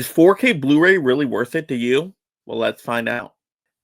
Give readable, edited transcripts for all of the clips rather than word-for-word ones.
Is 4K Blu-ray really worth it to you? Well, let's find out.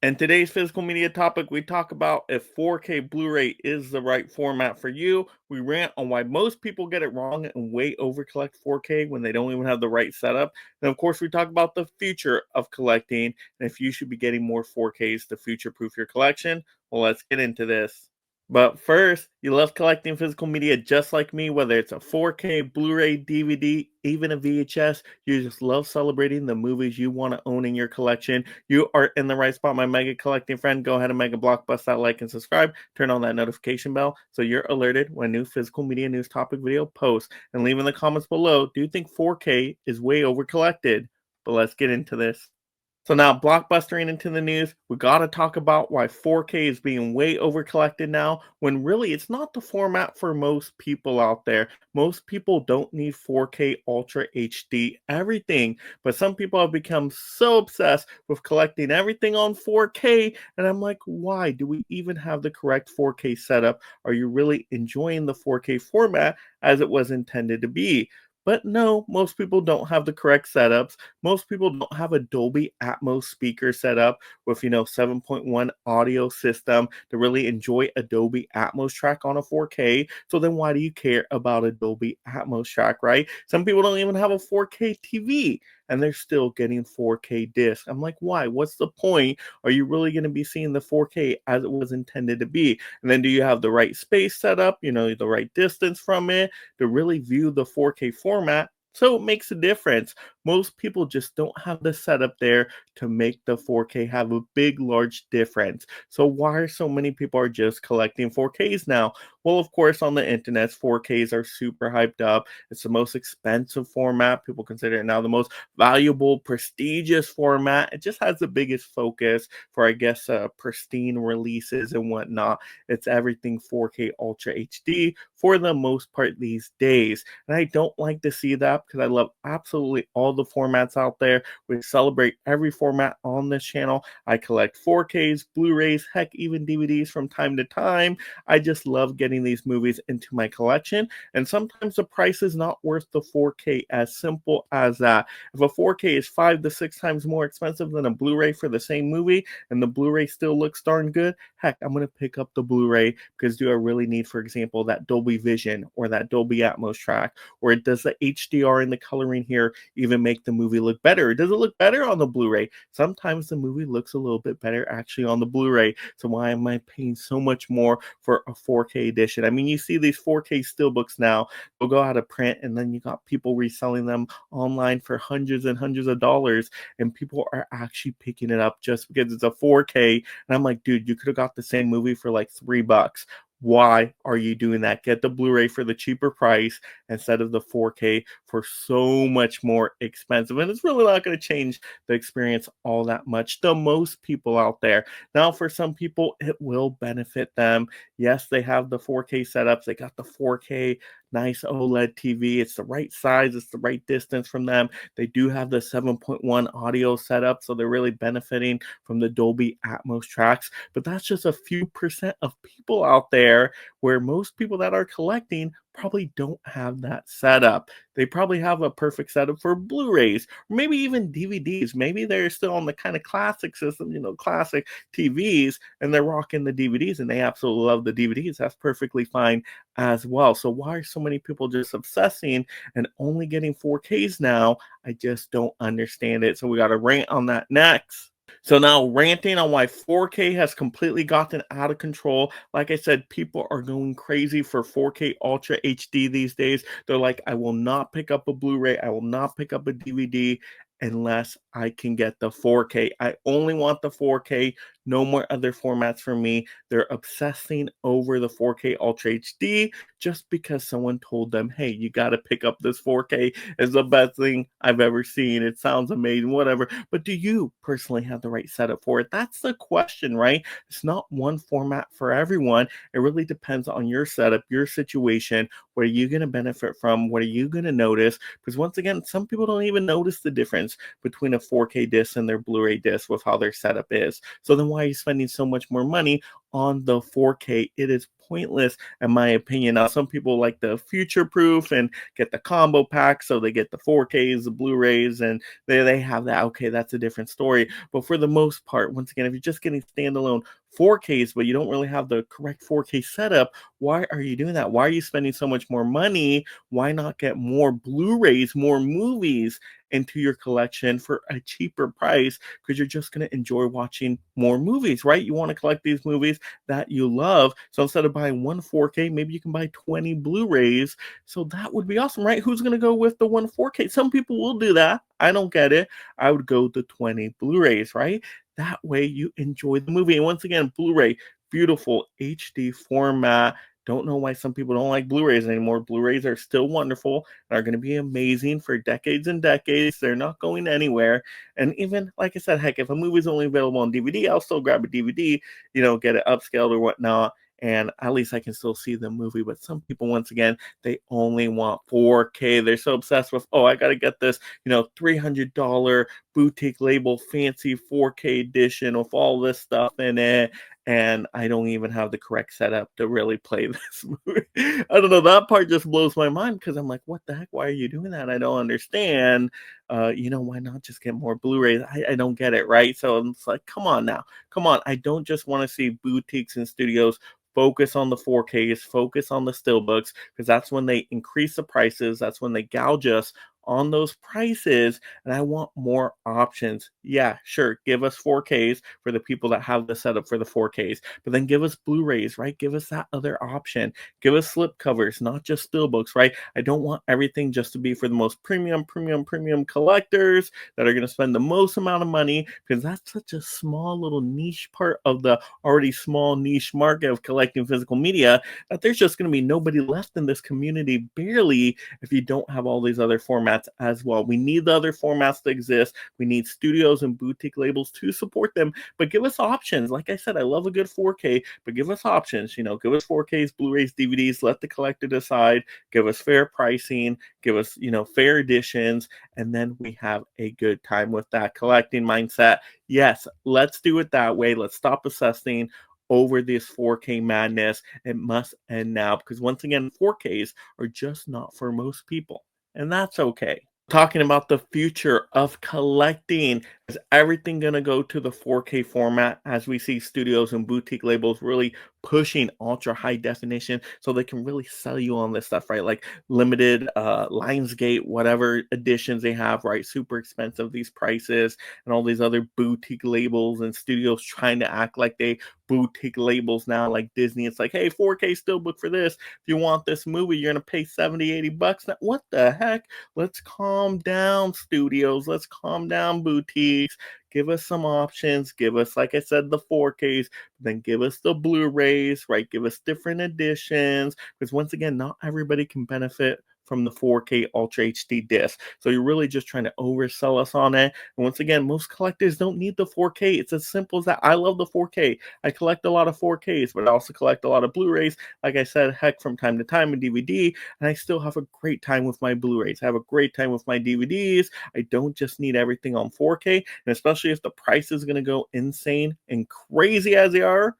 In today's physical media topic, we talk about if 4K Blu-ray is the right format for you. We rant on why most people get it wrong and way overcollect 4K when they don't even have the right setup. And of course, we talk about the future of collecting and if you should be getting more 4Ks to future-proof your collection. Well, let's get into this. But first, you love collecting physical media just like me, whether it's a 4K, Blu-ray, DVD, even a VHS. You just love celebrating the movies you want to own in your collection. You are in the right spot, my mega collecting friend. Go ahead and mega block, bust that like and subscribe. Turn on that notification bell so you're alerted when new physical media news topic video posts. And leave in the comments below, do you think 4K is way over collected? But let's get into this. So now, blockbustering into the news, we got to talk about why 4K is being way overcollected now, when really it's not the format for most people out there. Most people don't need 4K Ultra HD everything, but some people have become so obsessed with collecting everything on 4K, and I'm like, why? Do we even have the correct 4K setup? Are you really enjoying the 4K format as it was intended to be? But no, most people don't have the correct setups. Most people don't have a Dolby Atmos speaker set up with, 7.1 audio system to really enjoy a Dolby Atmos track on a 4K. So then why do you care about a Dolby Atmos track, right? Some people don't even have a 4K TV and they're still getting 4K disc. I'm like, why? What's the point? Are you really going to be seeing the 4K as it was intended to be? And then do you have the right space set up, the right distance from it to really view the 4K format? So it makes a difference. Most people just don't have the setup there to make the 4K have a big, large difference. So why are so many people are just collecting 4Ks now? Well, of course, on the internet, 4Ks are super hyped up. It's the most expensive format. People consider it now the most valuable, prestigious format. It just has the biggest focus for, I guess, pristine releases and whatnot. It's everything 4K Ultra HD for the most part these days. And I don't like to see that because I love absolutely all the formats out there. We celebrate every format on this channel. I collect 4Ks, Blu-rays, heck, even DVDs from time to time. I just love getting these movies into my collection. And sometimes the price is not worth the 4K, as simple as that. If a 4K is 5 to 6 times more expensive than a Blu-ray for the same movie and the Blu-ray still looks darn good, heck, I'm going to pick up the Blu-ray because do I really need, for example, that Dolby Vision or that Dolby Atmos track? Or does the HDR and the coloring here even make the movie look better? Does it look better on the Blu-ray? Sometimes the movie looks a little bit better actually on the Blu-ray. So why am I paying so much more for a 4K edition? I mean, you see these 4K steelbooks now, they'll go out of print and then you got people reselling them online for hundreds and hundreds of dollars, and people are actually picking it up just because it's a 4K. And I'm like, dude, you could have got the same movie for like $3. Why are you doing that? Get the Blu-ray for the cheaper price instead of the 4K for so much more expensive. And it's really not going to change the experience all that much to most people out there. Now, for some people, it will benefit them. Yes, they have the 4K setups. They got the 4K nice OLED TV. It's the right size. It's the right distance from them. They do have the 7.1 audio setup, so they're really benefiting from the Dolby Atmos tracks. But that's just a few percent of people out there, where most people that are collecting probably don't have that setup. They probably have a perfect setup for Blu-rays or maybe even DVDs. Maybe they're still on the kind of classic system, classic TVs, and they're rocking the DVDs and they absolutely love the DVDs. That's perfectly fine as well. So why are so many people just obsessing and only getting 4Ks now? I just don't understand it. So we got to rant on that next. So now, ranting on why 4K has completely gotten out of control. Like I said, people are going crazy for 4K Ultra HD these days. They're like, I will not pick up a Blu-ray. I will not pick up a DVD unless I can get the 4K. I only want the 4K. No more other formats for me. They're obsessing over the 4K Ultra HD just because someone told them, hey, you got to pick up this 4K. It's the best thing I've ever seen. It sounds amazing, whatever. But do you personally have the right setup for it? That's the question, right? It's not one format for everyone. It really depends on your setup, your situation. What are you going to benefit from? What are you going to notice? Because once again, some people don't even notice the difference between a 4K disc and their Blu-ray disc with how their setup is. So then why are you spending so much more money on the 4K? It is pointless in my opinion. Now, some people like the future proof and get the combo pack, so they get the 4Ks, the Blu-rays, and they have that. Okay, that's a different story. But for the most part, once again, if you're just getting standalone 4Ks, but you don't really have the correct 4K setup, why are you doing that? Why are you spending so much more money? Why not get more Blu-rays, more movies into your collection for a cheaper price? Because you're just going to enjoy watching more movies, right? You want to collect these movies that you love. So instead of buying one 4K, maybe you can buy 20 Blu-rays. So that would be awesome, right? Who's going to go with the one 4K? Some people will do that. I don't get it. I would go the 20 Blu-rays, right? That way you enjoy the movie. And once again, Blu-ray, beautiful HD format. Don't know why some people don't like Blu-rays anymore. Blu-rays are still wonderful and are going to be amazing for decades and decades. They're not going anywhere. And even, like I said, heck, if a movie's only available on DVD, I'll still grab a DVD, get it upscaled or whatnot. And at least I can still see the movie. But some people, once again, they only want 4K. They're so obsessed with, oh, I got to get this, $300 boutique label fancy 4K edition with all this stuff in it, and I don't even have the correct setup to really play this movie. I don't know, that part just blows my mind because I'm like, what the heck? Why are you doing that? I don't understand. Why not just get more Blu-rays? I don't get it, right? So it's like, come on now. Come on. I don't just want to see boutiques and studios focus on the 4Ks, focus on the steelbooks, because that's when they increase the prices. That's when they gouge us on those prices, and I want more options. Yeah, sure, give us 4Ks for the people that have the setup for the 4Ks, but then give us Blu-rays, right? Give us that other option. Give us slip covers, not just steelbooks, right? I don't want everything just to be for the most premium collectors that are going to spend the most amount of money, because that's such a small little niche part of the already small niche market of collecting physical media that there's just going to be nobody left in this community, barely, if you don't have all these other formats as well. We need the other formats to exist. We need studios and boutique labels to support them, but give us options. Like I said, I love a good 4K, but give us options. Give us 4Ks, Blu-rays, DVDs. Let the collector decide. Give us fair pricing. Give us, fair editions, and then we have a good time with that collecting mindset. Yes, let's do it that way. Let's stop assessing over this 4K madness. It must end now, because once again, 4Ks are just not for most people, and that's okay. Talking about the future of collecting, is everything going to go to the 4K format as we see studios and boutique labels really pushing ultra high definition so they can really sell you on this stuff, right? Like limited Lionsgate, whatever editions they have, right? Super expensive, these prices, and all these other boutique labels and studios trying to act like they boutique labels now, like Disney. It's like, hey, 4K steelbook for this. If you want this movie, you're going to pay 70, 80 bucks. Now, what the heck? Let's calm down, studios. Let's calm down, boutiques. Give us some options. Give us, like I said, the 4Ks, then give us the Blu-rays, right? Give us different editions, because once again, not everybody can benefit from the 4K Ultra HD disc. So you're really just trying to oversell us on it. And once again, most collectors don't need the 4K. It's as simple as that. I love the 4K. I collect a lot of 4Ks, but I also collect a lot of Blu-rays. Like I said, heck, from time to time, a DVD, and I still have a great time with my Blu-rays. I have a great time with my DVDs. I don't just need everything on 4K, and especially if the price is going to go insane and crazy as they are,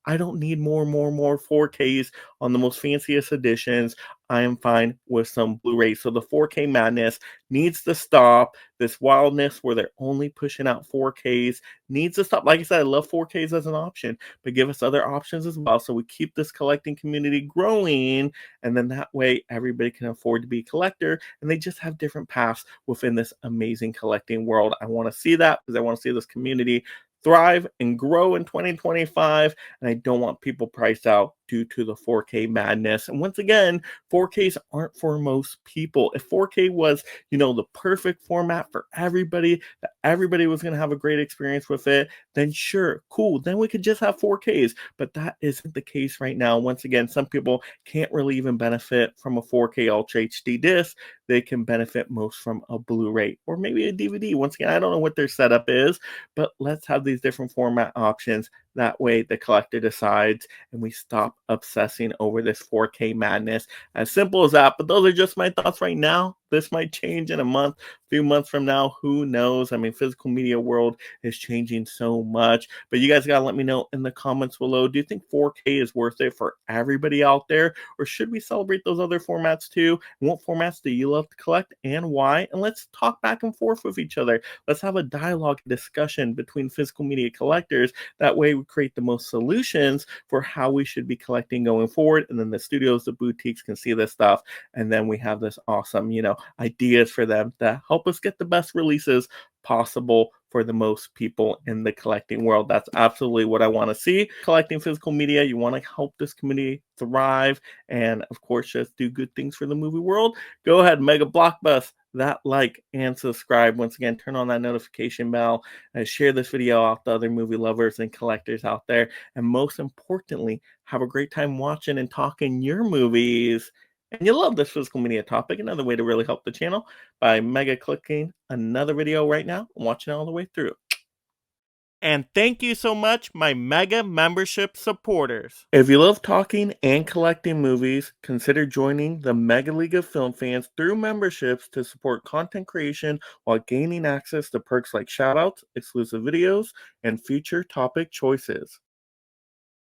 I don't need more 4Ks on the most fanciest editions. I am fine with some Blu-rays. So the 4K madness needs to stop. This wildness where they're only pushing out 4Ks needs to stop. Like I said, I love 4Ks as an option, but give us other options as well so we keep this collecting community growing. And then that way everybody can afford to be a collector, and they just have different paths within this amazing collecting world. I want to see that, because I want to see this community thrive and grow in 2025, and I don't want people priced out due to the 4K madness. And once again, 4Ks aren't for most people. If 4K was, the perfect format for everybody, that everybody was going to have a great experience with it, then sure, cool, then we could just have 4Ks. But that isn't the case right now. Once again, some people can't really even benefit from a 4K Ultra HD disc. They can benefit most from a Blu-ray or maybe a DVD. Once again, I don't know what their setup is, but let's have these different format options. That way the collector decides, and we stop obsessing over this 4K madness. As simple as that. But those are just my thoughts right now. this might change in a month, few months from now, who knows? I mean, physical media world is changing so much. But you guys gotta let me know in the comments below. Do you think 4K is worth it for everybody out there? Or should we celebrate those other formats too? What formats do you love to collect and why? And let's talk back and forth with each other. Let's have a dialogue discussion between physical media collectors. That way we create the most solutions for how we should be collecting going forward. And then the studios, the boutiques can see this stuff. And then we have this awesome, ideas for them to help us get the best releases possible for the most people in the collecting world. That's absolutely what I want to see. Collecting physical media, you want to help this community thrive and, of course, just do good things for the movie world. Go ahead, mega blockbust that like and subscribe. Once again, turn on that notification bell and share this video out to other movie lovers and collectors out there. And most importantly, have a great time watching and talking your movies. And you love this physical media topic, another way to really help the channel by mega clicking another video right now and watching it all the way through. And thank you so much, my mega membership supporters. If you love talking and collecting movies, consider joining the Mega League of Film Fans through memberships to support content creation while gaining access to perks like shoutouts, exclusive videos, and future topic choices.